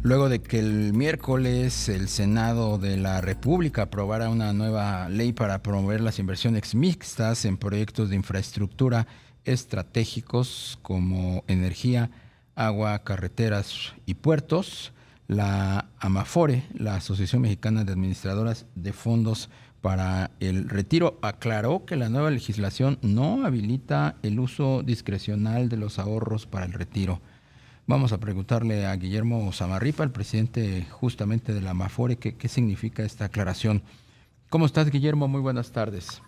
Luego de que el miércoles el Senado de la República aprobara una nueva ley para promover las inversiones mixtas en proyectos de infraestructura estratégicos como energía, agua, carreteras y puertos, la AMAFORE, la Asociación Mexicana de Administradoras de Fondos para el Retiro, aclaró que la nueva legislación no habilita el uso discrecional de los ahorros para el retiro. Vamos a preguntarle a Guillermo Zamarripa, el presidente justamente de la AMAFORE, qué significa esta aclaración. ¿Cómo estás, Guillermo? Muy buenas tardes.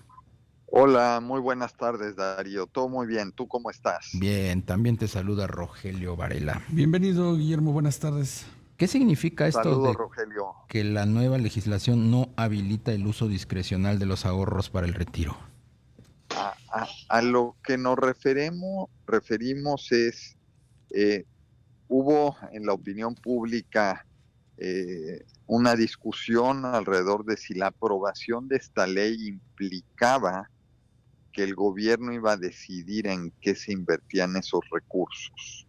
Hola, muy buenas tardes, Darío. Todo muy bien. ¿Tú cómo estás? Bien, también te saluda Rogelio Varela. Bienvenido, Guillermo, buenas tardes. ¿Qué significa esto Saludos, de Rogelio. que la nueva legislación no habilita el uso discrecional de los ahorros para el retiro? A lo que nos referimos es, eh, hubo en la opinión pública una discusión alrededor de si la aprobación de esta ley implicaba que el gobierno iba a decidir en qué se invertían esos recursos,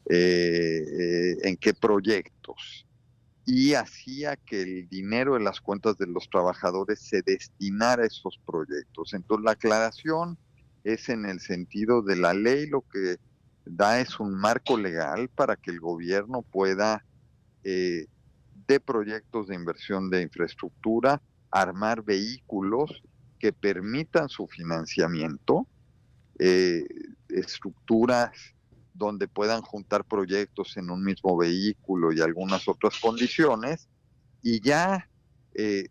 en qué proyectos, y hacía que el dinero de las cuentas de los trabajadores se destinara a esos proyectos. Entonces, la aclaración es en el sentido de la ley, lo que da es un marco legal para que el gobierno pueda, eh, de proyectos de inversión de infraestructura, armar vehículos que permitan su financiamiento, eh, estructuras donde puedan juntar proyectos en un mismo vehículo y algunas otras condiciones, y ya eh,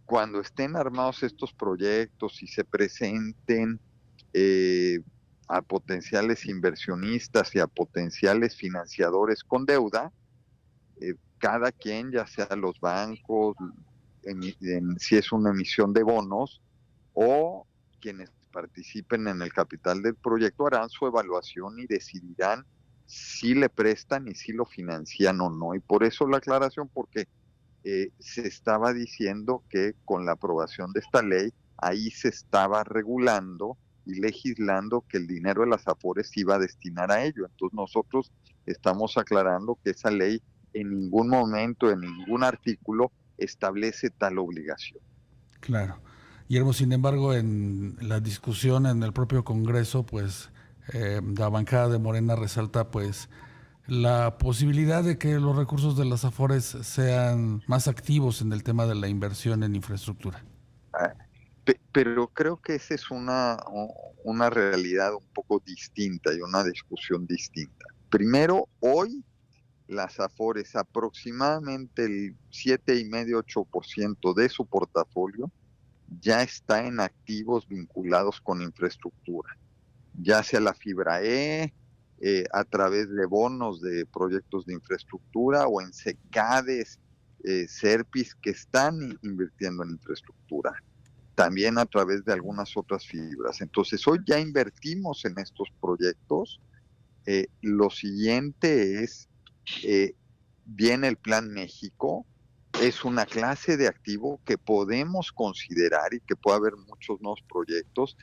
cuando estén armados estos proyectos y se presenten eh, a potenciales inversionistas y a potenciales financiadores con deuda, cada quien, ya sea los bancos, si es una emisión de bonos, o quienes participen en el capital del proyecto harán su evaluación y decidirán si le prestan y si lo financian o no. Y por eso la aclaración, porque se estaba diciendo que con la aprobación de esta ley, ahí se estaba regulando y legislando que el dinero de las AFORES se iba a destinar a ello. Entonces nosotros estamos aclarando que esa ley en ningún momento, en ningún artículo, establece tal obligación. Claro. Guillermo, sin embargo, en la discusión en el propio Congreso, pues la bancada de Morena resalta pues la posibilidad de que los recursos de las AFORES sean más activos en el tema de la inversión en infraestructura. Ah, pero creo que esa es una realidad un poco distinta y una discusión distinta. Primero, hoy las AFORES, aproximadamente el 7,5-8% de su portafolio ya está en activos vinculados con infraestructura, ya sea la fibra a través de bonos de proyectos de infraestructura o en SECADES, SERPIS, que están invirtiendo en infraestructura, también a través de algunas otras fibras. Entonces, hoy ya invertimos en estos proyectos. Lo siguiente es, eh, viene el Plan México, es una clase de activo que podemos considerar y que puede haber muchos nuevos proyectos.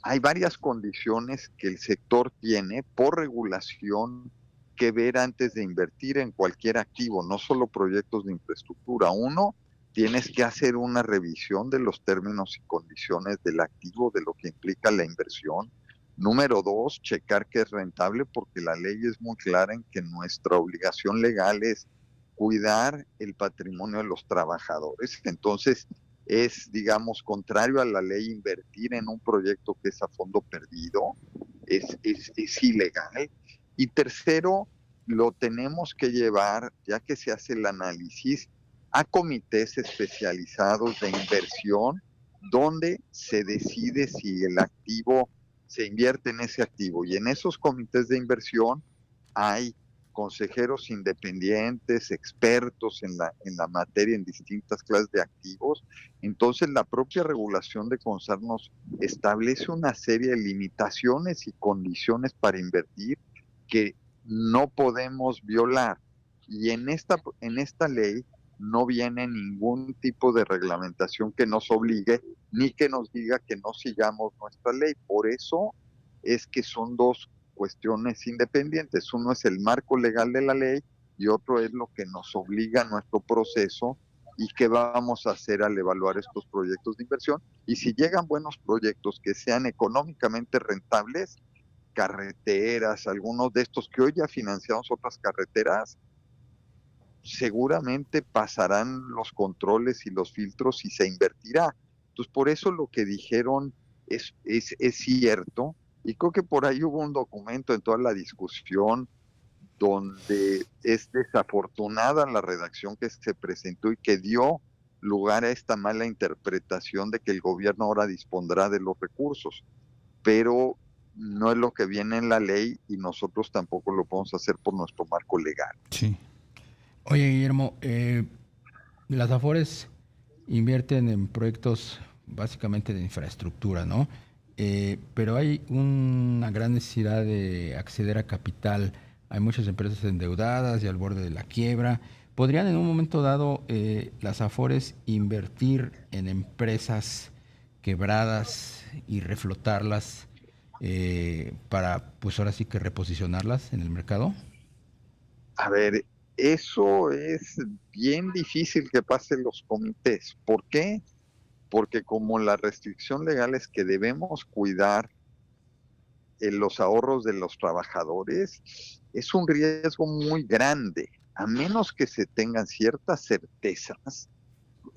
Hay varias condiciones que el sector tiene por regulación que ver antes de invertir en cualquier activo, no solo proyectos de infraestructura. Uno, tienes que hacer una revisión de los términos y condiciones del activo, de lo que implica la inversión. Número dos, checar que es rentable, porque la ley es muy clara en que nuestra obligación legal es cuidar el patrimonio de los trabajadores. Entonces, es, digamos, contrario a la ley invertir en un proyecto que es a fondo perdido, es ilegal. Y tercero, lo tenemos que llevar, ya que se hace el análisis, a comités especializados de inversión, donde se decide si el activo se invierte en ese activo. Y en esos comités de inversión hay consejeros independientes, expertos en la materia, en distintas clases de activos. Entonces, la propia regulación de CONSAR nos establece una serie de limitaciones y condiciones para invertir que no podemos violar. Y en esta ley no viene ningún tipo de reglamentación que nos obligue ni que nos diga que no sigamos nuestra ley. Por eso es que son dos cuestiones independientes. Uno es el marco legal de la ley y otro es lo que nos obliga a nuestro proceso y qué vamos a hacer al evaluar estos proyectos de inversión. Y si llegan buenos proyectos que sean económicamente rentables, carreteras, algunos de estos que hoy ya financiamos otras carreteras, seguramente pasarán los controles y los filtros y se invertirá. Entonces, por eso lo que dijeron es cierto, y creo que por ahí hubo un documento en toda la discusión donde es desafortunada la redacción que se presentó y que dio lugar a esta mala interpretación de que el gobierno ahora dispondrá de los recursos, pero no es lo que viene en la ley y nosotros tampoco lo podemos hacer por nuestro marco legal. Sí. Oye, Guillermo, las Afores invierten en proyectos básicamente de infraestructura, ¿no? Pero hay una gran necesidad de acceder a capital. Hay muchas empresas endeudadas y al borde de la quiebra. ¿Podrían en un momento dado las Afores invertir en empresas quebradas y reflotarlas para, pues ahora sí que reposicionarlas en el mercado? A ver, eso es bien difícil que pasen los comités. ¿Por qué? Porque como la restricción legal es que debemos cuidar los ahorros de los trabajadores, es un riesgo muy grande. A menos que se tengan ciertas certezas,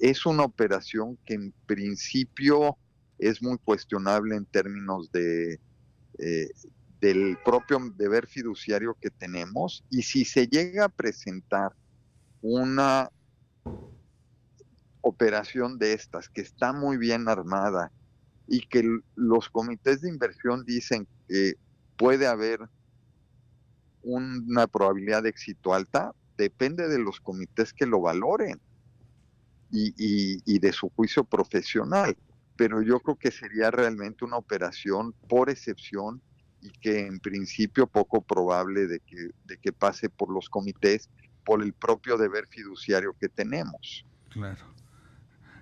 es una operación que en principio es muy cuestionable en términos del propio deber fiduciario que tenemos, y si se llega a presentar una operación de estas que está muy bien armada y que los comités de inversión dicen que puede haber una probabilidad de éxito alta, depende de los comités que lo valoren y de su juicio profesional. Pero yo creo que sería realmente una operación por excepción y que en principio poco probable de que pase por los comités por el propio deber fiduciario que tenemos. Claro.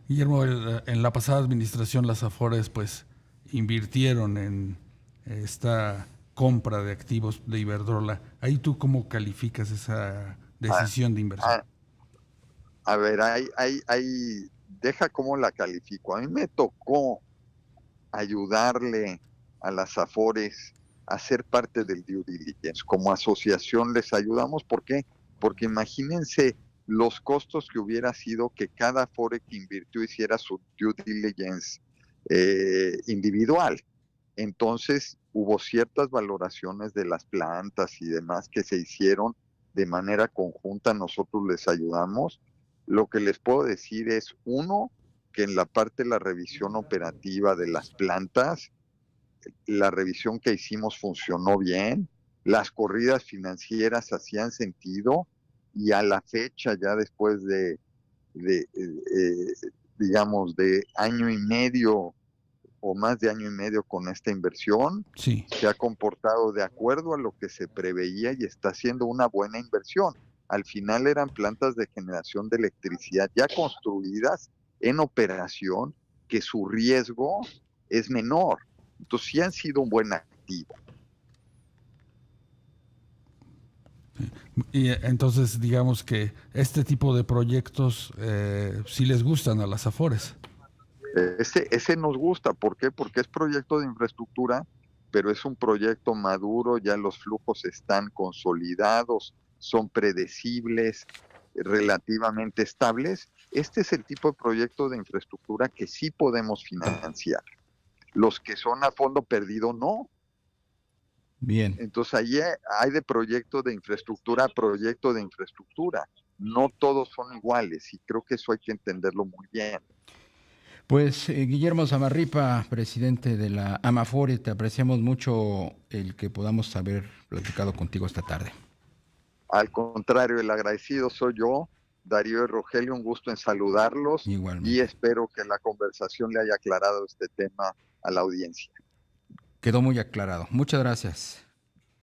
Guillermo, en la pasada administración las Afores pues invirtieron en esta compra de activos de Iberdrola. ¿Ahí tú cómo calificas esa decisión de inversión? A ver, deja cómo la califico. A mí me tocó ayudarle a las Afores a ser parte del due diligence. Como asociación les ayudamos. ¿Por qué? Porque imagínense los costos que hubiera sido que cada Afore que invirtió hiciera su due diligence individual. Entonces hubo ciertas valoraciones de las plantas y demás que se hicieron de manera conjunta, nosotros les ayudamos. Lo que les puedo decir es, uno, que en la parte de la revisión operativa de las plantas, la revisión que hicimos funcionó bien, las corridas financieras hacían sentido, y a la fecha, ya después digamos, de año y medio o más de año y medio con esta inversión, sí, se ha comportado de acuerdo a lo que se preveía y está haciendo una buena inversión. Al final eran plantas de generación de electricidad ya construidas, en operación, que su riesgo es menor. Entonces sí han sido un buen activo. Y entonces digamos que este tipo de proyectos sí les gustan a las Afores. Ese nos gusta. ¿Por qué? Porque es proyecto de infraestructura, pero es un proyecto maduro, ya los flujos están consolidados, son predecibles, relativamente estables. Este es el tipo de proyecto de infraestructura que sí podemos financiar. Los que son a fondo perdido, no. Bien. Entonces ahí hay de proyecto de infraestructura a proyecto de infraestructura. No todos son iguales y creo que eso hay que entenderlo muy bien. Pues Guillermo Zamarripa, presidente de la Amafore, te apreciamos mucho el que podamos haber platicado contigo esta tarde. Al contrario, el agradecido soy yo, Darío y Rogelio, un gusto en saludarlos. Igualmente. Y espero que la conversación le haya aclarado este tema a la audiencia. Quedó muy aclarado. Muchas gracias.